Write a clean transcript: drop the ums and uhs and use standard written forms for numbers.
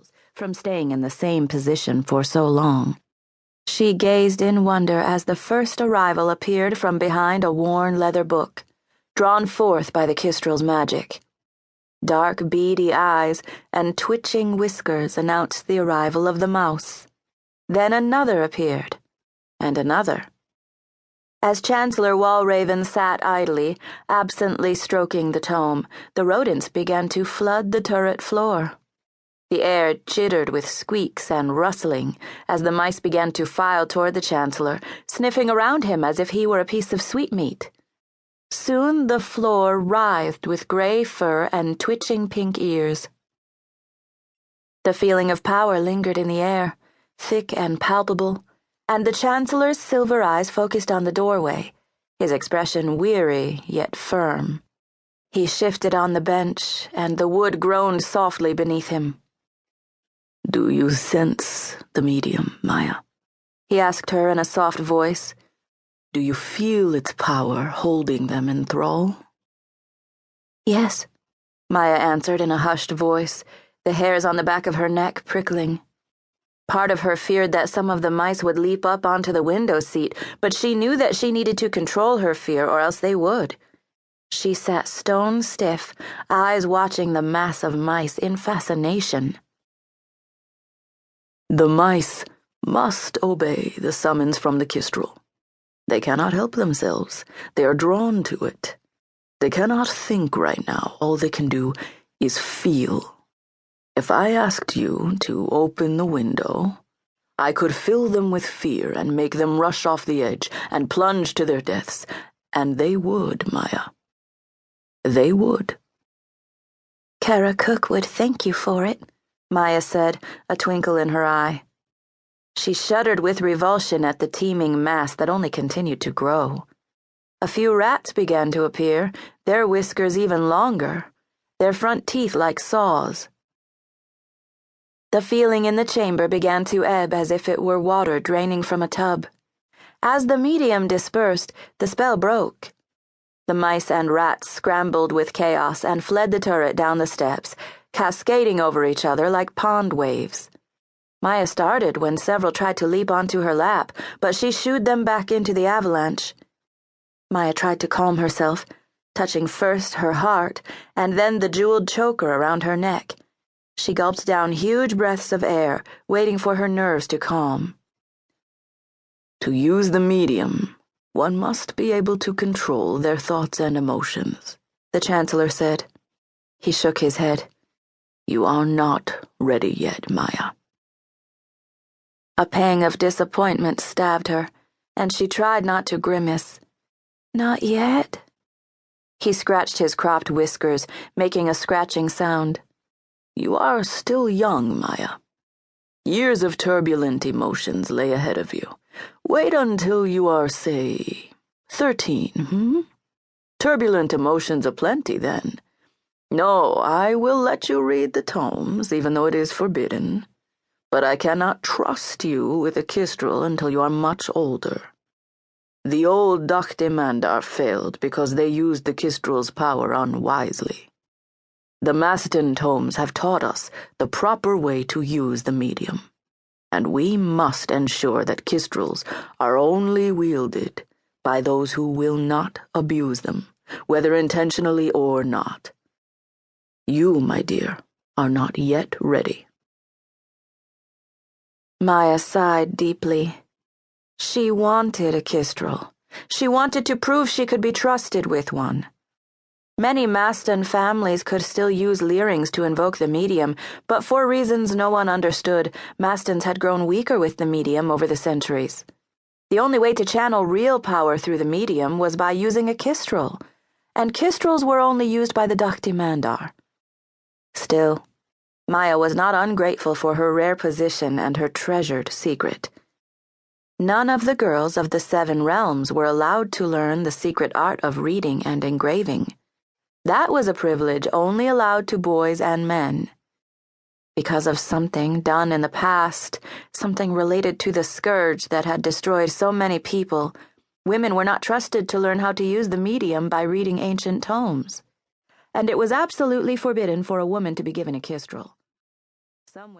muscles from staying in the same position for so long. She gazed in wonder as the first arrival appeared from behind a worn leather book, drawn forth by the Kestrel's magic. Dark, beady eyes and twitching whiskers announced the arrival of the mouse. Then another appeared, and another. As Chancellor Walraven sat idly, absently stroking the tome, the rodents began to flood the turret floor. The air jittered with squeaks and rustling as the mice began to file toward the Chancellor, sniffing around him as if he were a piece of sweetmeat. Soon the floor writhed with gray fur and twitching pink ears. The feeling of power lingered in the air, thick and palpable, and the Chancellor's silver eyes focused on the doorway, his expression weary yet firm. He shifted on the bench, and the wood groaned softly beneath him. "Do you sense the medium, Maia?" he asked her in a soft voice. "Do you feel its power holding them in thrall?" "Yes," Maia answered in a hushed voice, the hairs on the back of her neck prickling. Part of her feared that some of the mice would leap up onto the window seat, but she knew that she needed to control her fear or else they would. She sat stone stiff, eyes watching the mass of mice in fascination. "The mice must obey the summons from the Kestrel. They cannot help themselves. They are drawn to it. They cannot think right now. All they can do is feel. If I asked you to open the window, I could fill them with fear and make them rush off the edge and plunge to their deaths, and they would, Maia. They would." "Kara Cook would thank you for it," Maia said, a twinkle in her eye. She shuddered with revulsion at the teeming mass that only continued to grow. A few rats began to appear, their whiskers even longer, their front teeth like saws. The feeling in the chamber began to ebb as if it were water draining from a tub. As the medium dispersed, the spell broke. The mice and rats scrambled with chaos and fled the turret down the steps, cascading over each other like pond waves. Maia started when several tried to leap onto her lap, but she shooed them back into the avalanche. Maia tried to calm herself, touching first her heart and then the jeweled choker around her neck. She gulped down huge breaths of air, waiting for her nerves to calm. "To use the medium, one must be able to control their thoughts and emotions," the Chancellor said. He shook his head. "You are not ready yet, Maia." A pang of disappointment stabbed her, and she tried not to grimace. "Not yet?" He scratched his cropped whiskers, making a scratching sound. "You are still young, Maia. Years of turbulent emotions lay ahead of you. Wait until you are, say, 13, Turbulent emotions aplenty then. No, I will let you read the tomes, even though it is forbidden. But I cannot trust you with a Kestrel until you are much older. The old Dachti Mandar failed because they used the Kestrel's power unwisely. The Maston tomes have taught us the proper way to use the medium, and we must ensure that Kestrels are only wielded by those who will not abuse them, whether intentionally or not. You, my dear, are not yet ready." Maia sighed deeply. She wanted a Kestrel. She wanted to prove she could be trusted with one. Many Maston families could still use Leerings to invoke the medium, but for reasons no one understood, Mastons had grown weaker with the medium over the centuries. The only way to channel real power through the medium was by using a Kestrel, and Kestrels were only used by the Dachti Mandar. Still, Maia was not ungrateful for her rare position and her treasured secret. None of the girls of the 7 realms were allowed to learn the secret art of reading and engraving. That was a privilege only allowed to boys and men. Because of something done in the past, something related to the scourge that had destroyed so many people, women were not trusted to learn how to use the medium by reading ancient tomes. And it was absolutely forbidden for a woman to be given a Kestrel.